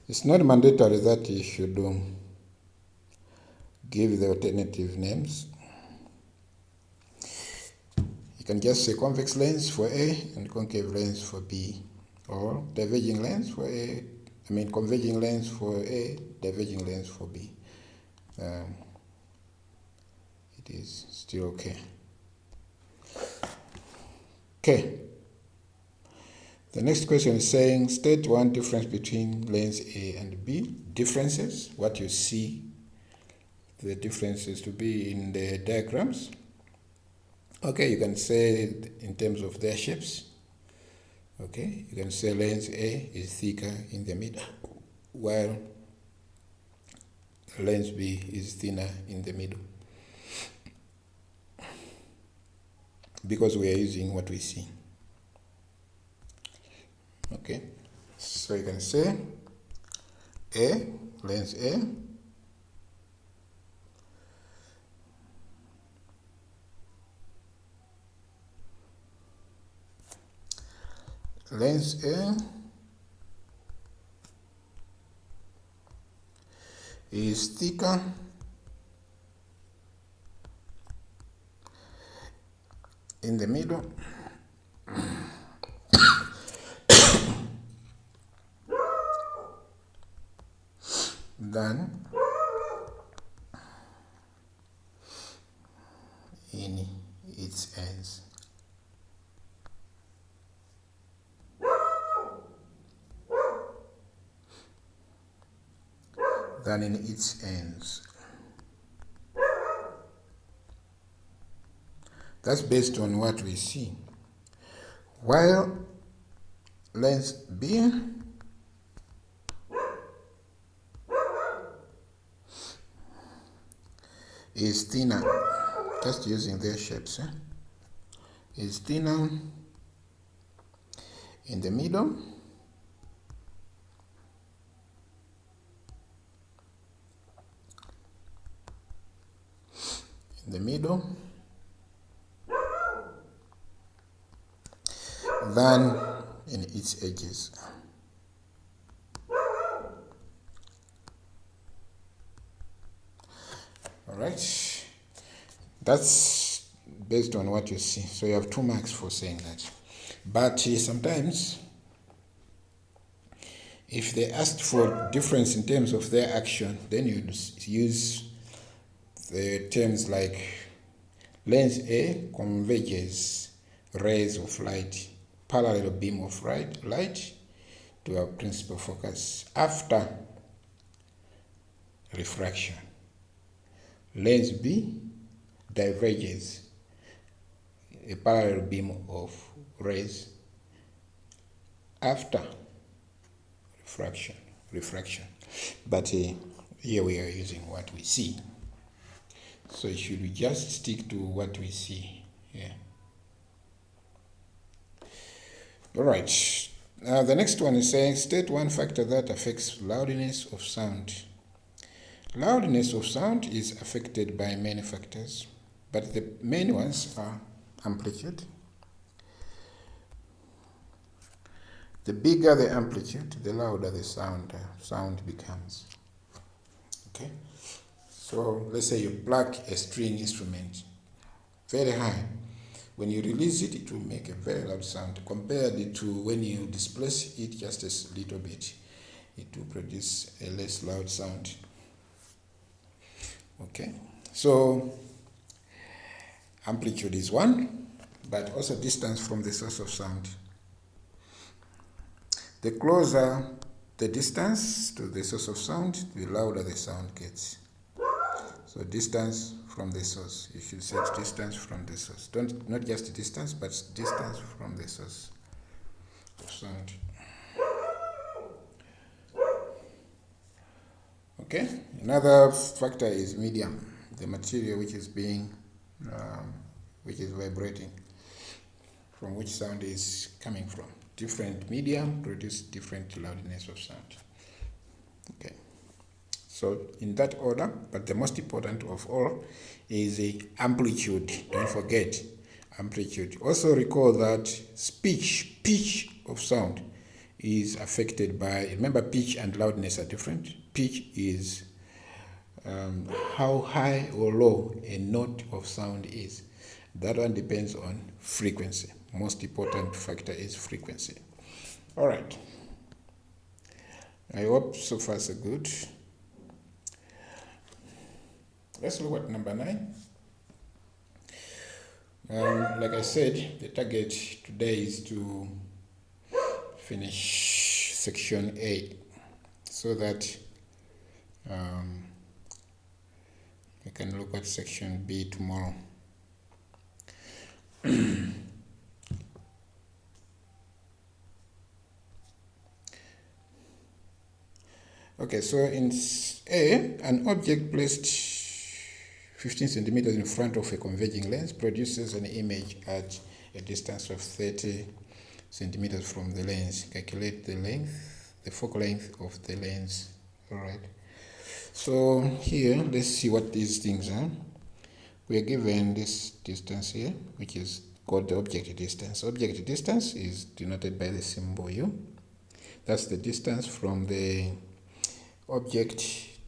It's not mandatory that you should give the alternative names. You can just say convex lens for A and concave lens for B, or diverging lens for A, converging lens for A, diverging lens for B. It is still okay. Okay. The next question is saying, state one difference between lens A and B. Differences, what you see the differences to be in the diagrams. Okay, you can say in terms of their shapes. Okay, you can say lens A is thicker in the middle, while lens B is thinner in the middle. Because we are using what we see. Okay, so you can say lens A lens A is thicker in the middle than in its ends. Than in its ends. That's based on what we see. While lens B is thinner, just using their shapes, is thinner in the middle than in its edges. All right, that's based on what you see. So you have 2 marks for saying that. But sometimes, if they asked for difference in terms of their action, then you'd use the terms like lens A converges rays of light, parallel beam of light to our principal focus after refraction. Lens B diverges a parallel beam of rays after refraction. But here we are using what we see. So should we just stick to what we see? Yeah. All right. Now the next one is saying, state one factor that affects loudness of sound. Loudness of sound is affected by many factors, but the main ones are amplitude. The bigger the amplitude, the louder the sound becomes. Okay? So let's say you pluck a string instrument very high. When you release it, it will make a very loud sound. Compared to when you displace it just a little bit, it will produce a less loud sound. Okay, so amplitude is 1, but also distance from the source of sound. The closer the distance to the source of sound, the louder the sound gets. So distance from the source. You should set distance from the source. Not just distance, but distance from the source of sound. Okay. Another factor is medium, the material which is vibrating, from which sound is coming from. Different medium produce different loudness of sound. Okay. So in that order, but the most important of all is the amplitude. Don't forget amplitude. Also recall that pitch of sound is affected by, remember pitch and loudness are different. Pitch is how high or low a note of sound is. That one depends on frequency. Most important factor is frequency. All right. I hope so far so good. Let's look at number 9. Like I said, the target today is to finish section A so that we can look at section B tomorrow. Okay, so in A, an object placed 15 centimeters in front of a converging lens produces an image at a distance of 30 centimeters from the lens. Calculate the length, the focal length of the lens. All right. So here, let's see what these things are. We are given this distance here, which is called the object distance. Object distance is denoted by the symbol U. That's the distance from the object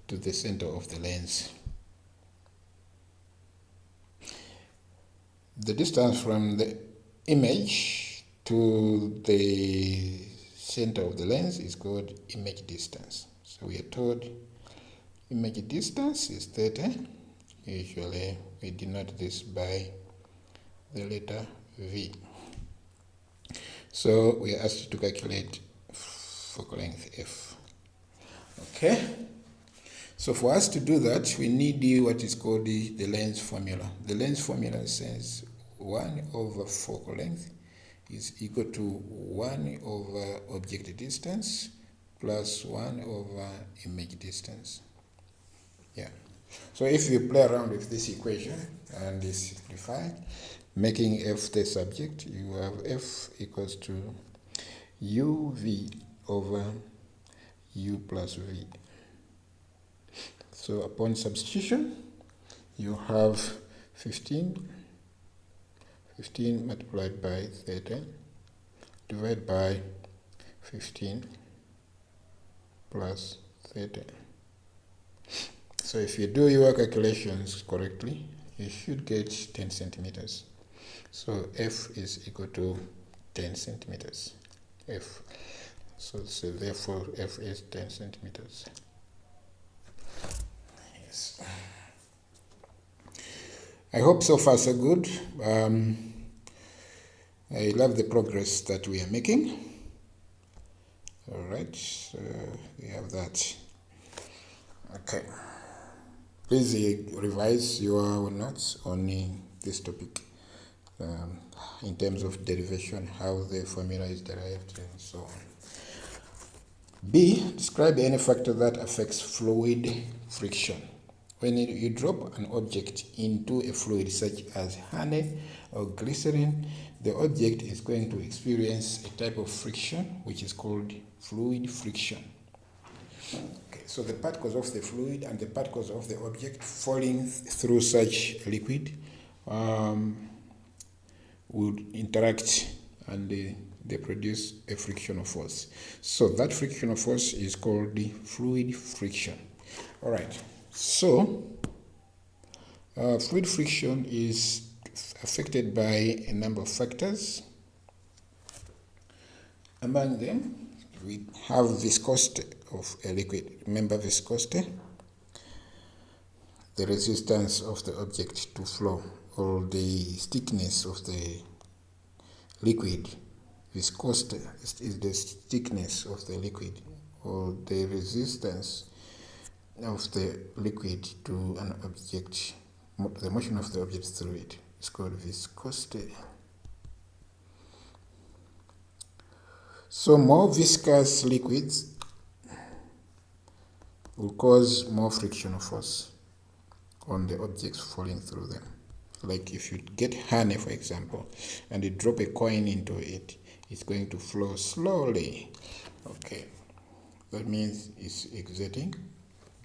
to the center of the lens. The distance from the image to the center of the lens is called image distance. So we are told image distance is 30. Usually we denote this by the letter V. So we are asked to calculate focal length F. Okay, so for us to do that, we need what is called the lens formula. The lens formula says 1 over focal length is equal to 1 over object distance plus 1 over image distance. Yeah. So if you play around with this equation and simplify, making F the subject, you have F equals to UV over U plus V. So upon substitution, you have 15 multiplied by 30 divided by 15 plus 30. So if you do your calculations correctly, you should get 10 centimeters. So F is equal to 10 centimeters. F. So therefore F is 10 centimeters. Yes. I hope so far so good. I love the progress that we are making. All right, so we have that. Okay. Please revise your notes on this topic in terms of derivation, how the formula is derived, and so on. B, describe any factor that affects fluid friction. When you drop an object into a fluid such as honey or glycerin, the object is going to experience a type of friction which is called fluid friction. Okay, so the particles of the fluid and the particles of the object falling through such liquid would interact and they produce a frictional force. So that frictional force is called the fluid friction. All right. So fluid friction is affected by a number of factors. Among them, we have viscosity of a liquid. Remember viscosity? the resistance of the object to flow, or the thickness of the liquid. Viscosity is the thickness of the liquid, or the resistance of the liquid to an object, the motion of the object through it. It's called viscosity. So more viscous liquids will cause more frictional force on the objects falling through them. Like if you get honey, for example, and you drop a coin into it, it's going to flow slowly. Okay, that means it's exerting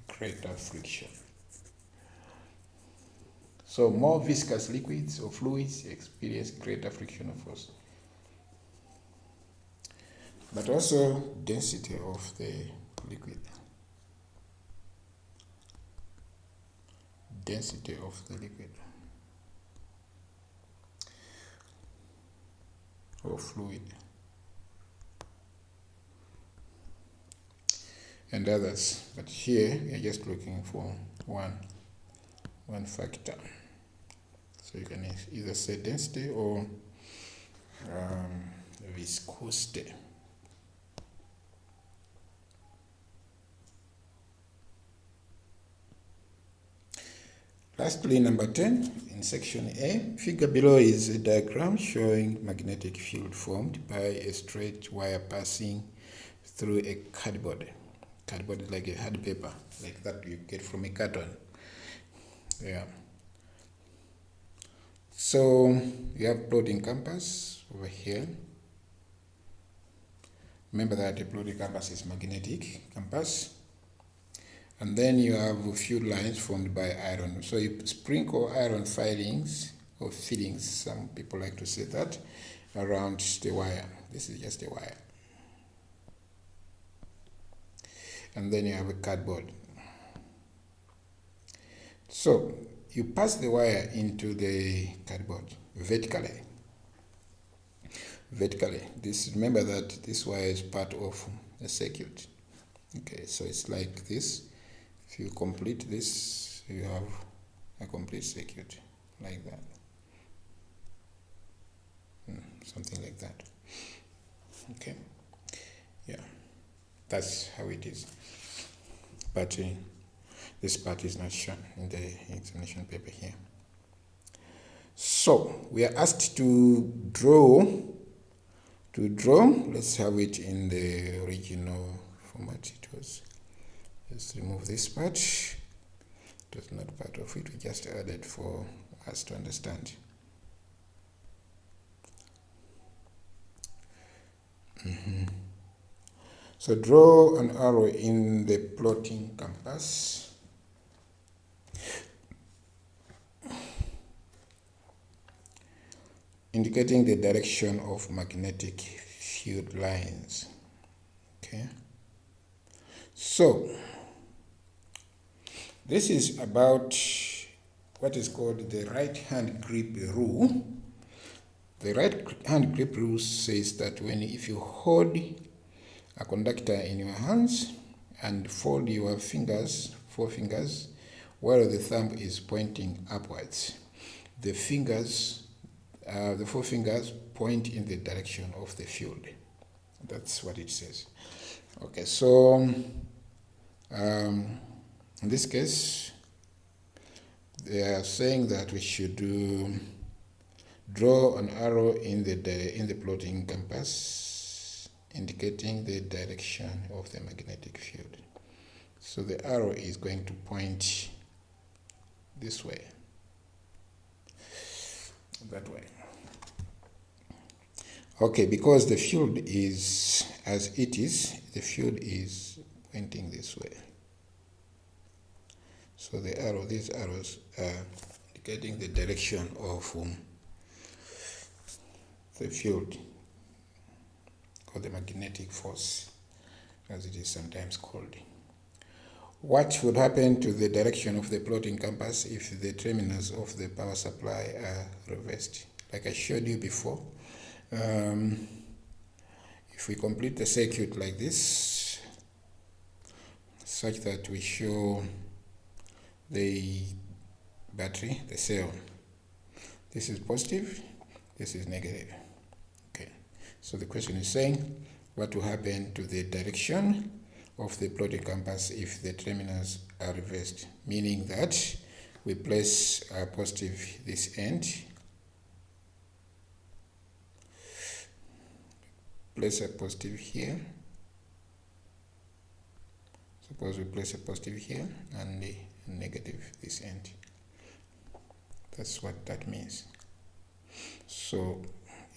greater friction. So more viscous liquids or fluids experience greater frictional force. But also density of the liquid. Density of the liquid or fluid, and others. But here we are just looking for one factor. So you can either say density or viscosity. Lastly, number 10, in section A, figure below is a diagram showing magnetic field formed by a straight wire passing through a cardboard. Cardboard is like a hard paper, like that you get from a carton. Yeah. So you have plotting compass over here. Remember that a plotting compass is magnetic compass. And then you have a few lines formed by iron. So you sprinkle iron filings or fillings, some people like to say that, around the wire. This is just a wire. And then you have a cardboard. So you pass the wire into the cardboard vertically. Remember that this wire is part of a circuit. Okay, so it's like this. If you complete this, you have a complete circuit like that. Something like that. Okay. Yeah, that's how it is. But this part is not shown in the examination paper here. So we are asked to draw. Let's have it in the original format it was. Let's remove this part. It was not part of it. We just added for us to understand. So draw an arrow in the plotting compass. Indicating the direction of magnetic field lines. Okay. So this is about what is called the right hand grip rule. The right hand grip rule says that if you hold a conductor in your hands and fold your fingers, 4 fingers, while the thumb is pointing upwards, the 4 fingers point in the direction of the field. That's what it says. Okay, so in this case, they are saying that we should draw an arrow in the plotting compass, indicating the direction of the magnetic field. So the arrow is going to point this way, that way. Okay, because the field is as it is, the field is pointing this way. So these arrows are indicating the direction of the field, or the magnetic force, as it is sometimes called. What would happen to the direction of the plotting compass if the terminals of the power supply are reversed? Like I showed you before, if we complete the circuit like this, such that we show the battery, the cell. This is positive, this is negative. Okay, so the question is saying what will happen to the direction of the plotting compass if the terminals are reversed, meaning that we place a positive this end, place a positive here. Suppose we place a positive here and a negative this end. That's what that means. So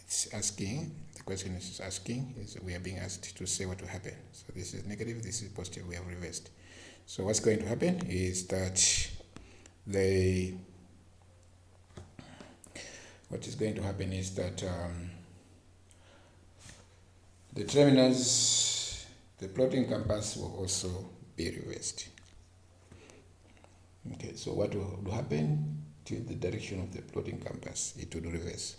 it's asking, the question is asking, is we are being asked to say what will happen. So this is negative, this is positive, we have reversed. So what's going to happen is that the terminals, the plotting compass will also be reversed. Okay, so what will happen to the direction of the plotting compass? It would reverse.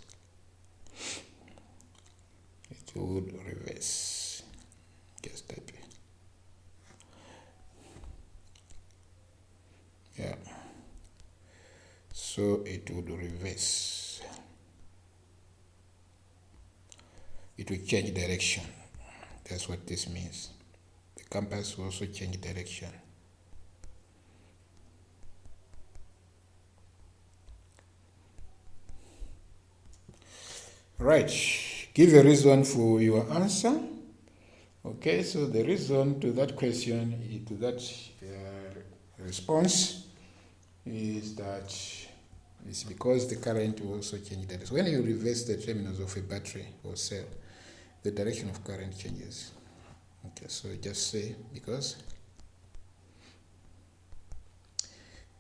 It would reverse. Just type it. Yeah. So it would reverse. It will change direction. That's what this means. The compass will also change direction. Right. Give a reason for your answer. Okay, so the reason to that question, to that response, is that it's because the current will also change direction. When you reverse the terminals of a battery or cell, the direction of current changes. Okay, so just say because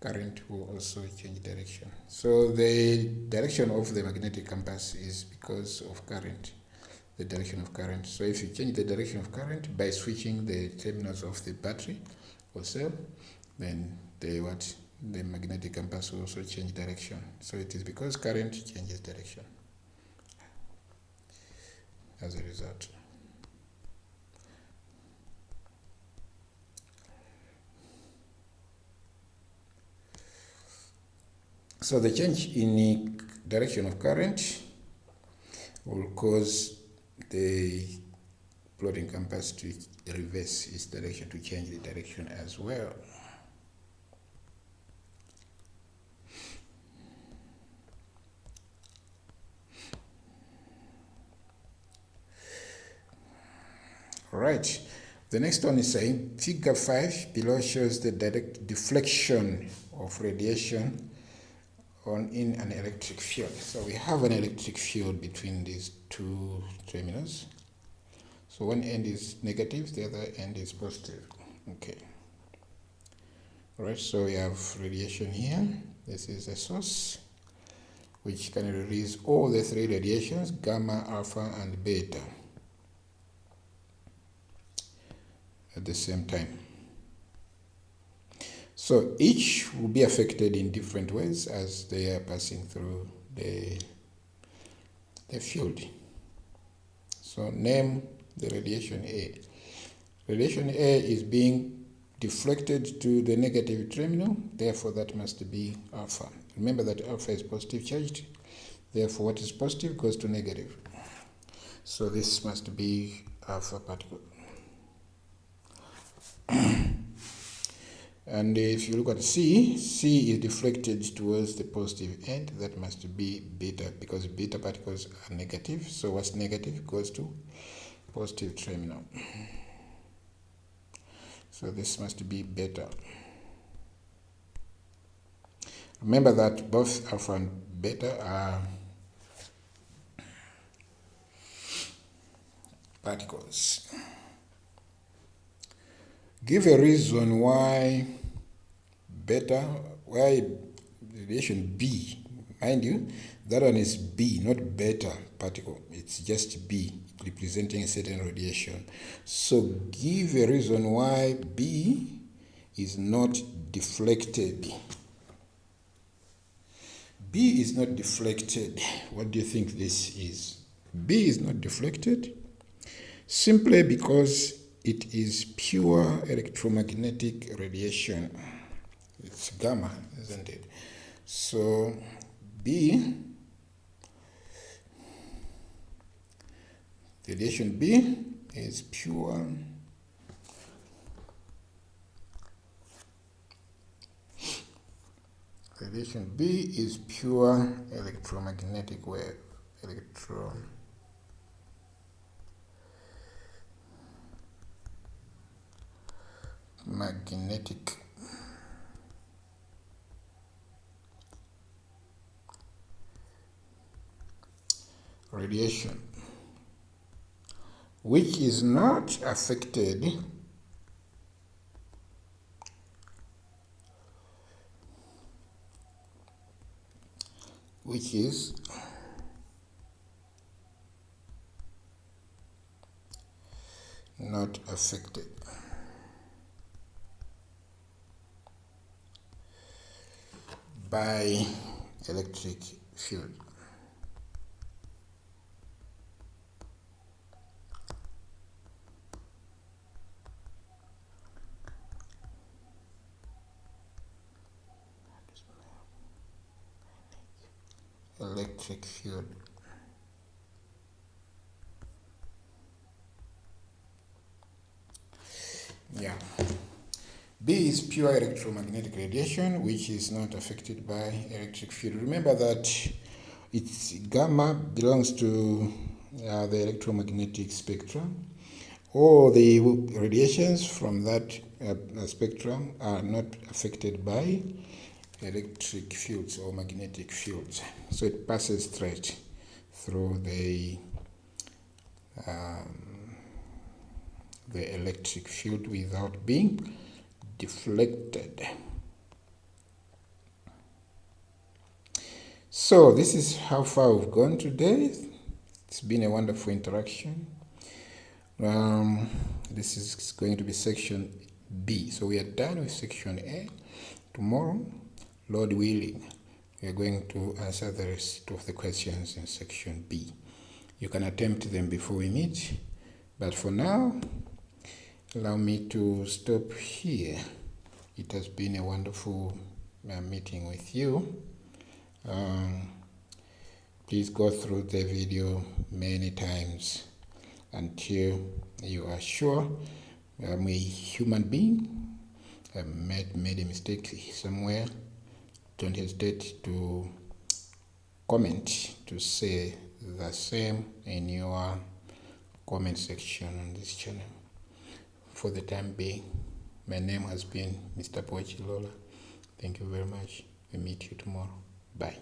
current will also change direction. So the direction of the magnetic compass is because of current, the direction of current. So if you change the direction of current by switching the terminals of the battery or cell, then the magnetic compass will also change direction. So it is because current changes direction as a result. So the change in the direction of current will cause the plotting compass to reverse its direction, to change the direction as well. Right. The next one is saying figure 5 below shows the direct deflection of radiation in an electric field. So we have an electric field between these two terminals. So one end is negative, the other end is positive. Okay. Alright, so we have radiation here. This is a source which can release all the three radiations, gamma, alpha, and beta, at the same time. So each will be affected in different ways as they are passing through the field. So name the radiation A. Radiation A is being deflected to the negative terminal, therefore that must be alpha. Remember that alpha is positive charged, therefore what is positive goes to negative. So this must be alpha particle. And if you look at C is deflected towards the positive end, that must be beta, because beta particles are negative. So what's negative goes to positive terminal. So this must be beta. Remember that both alpha and beta are particles. Give a reason why radiation B, mind you, that one is B, not beta particle. It's just B, representing a certain radiation. So give a reason why B is not deflected. B is not deflected. What do you think this is? B is not deflected simply because it is pure electromagnetic radiation. It's gamma, isn't it? So B, radiation B is pure radiation B is pure electromagnetic wave. Magnetic radiation, which is not affected by electric field. Electric field. Yeah. B is pure electromagnetic radiation, which is not affected by electric field. Remember that its gamma belongs to the electromagnetic spectrum. All the radiations from that spectrum are not affected by electric fields or magnetic fields. So it passes straight through the electric field without being deflected. So this is how far we've gone today. It's been a wonderful interaction. This is going to be section B. So we are done with section A. Tomorrow, Lord willing, we are going to answer the rest of the questions in section B. You can attempt them before we meet, but for now, allow me to stop here. It has been a wonderful meeting with you. Please go through the video many times until you are sure. I'm a human being. I made a mistake somewhere. Don't hesitate to comment, to say the same in your comment section on this channel. For the time being, my name has been Mr. Pochi Lola. Thank you very much. We meet you tomorrow. Bye.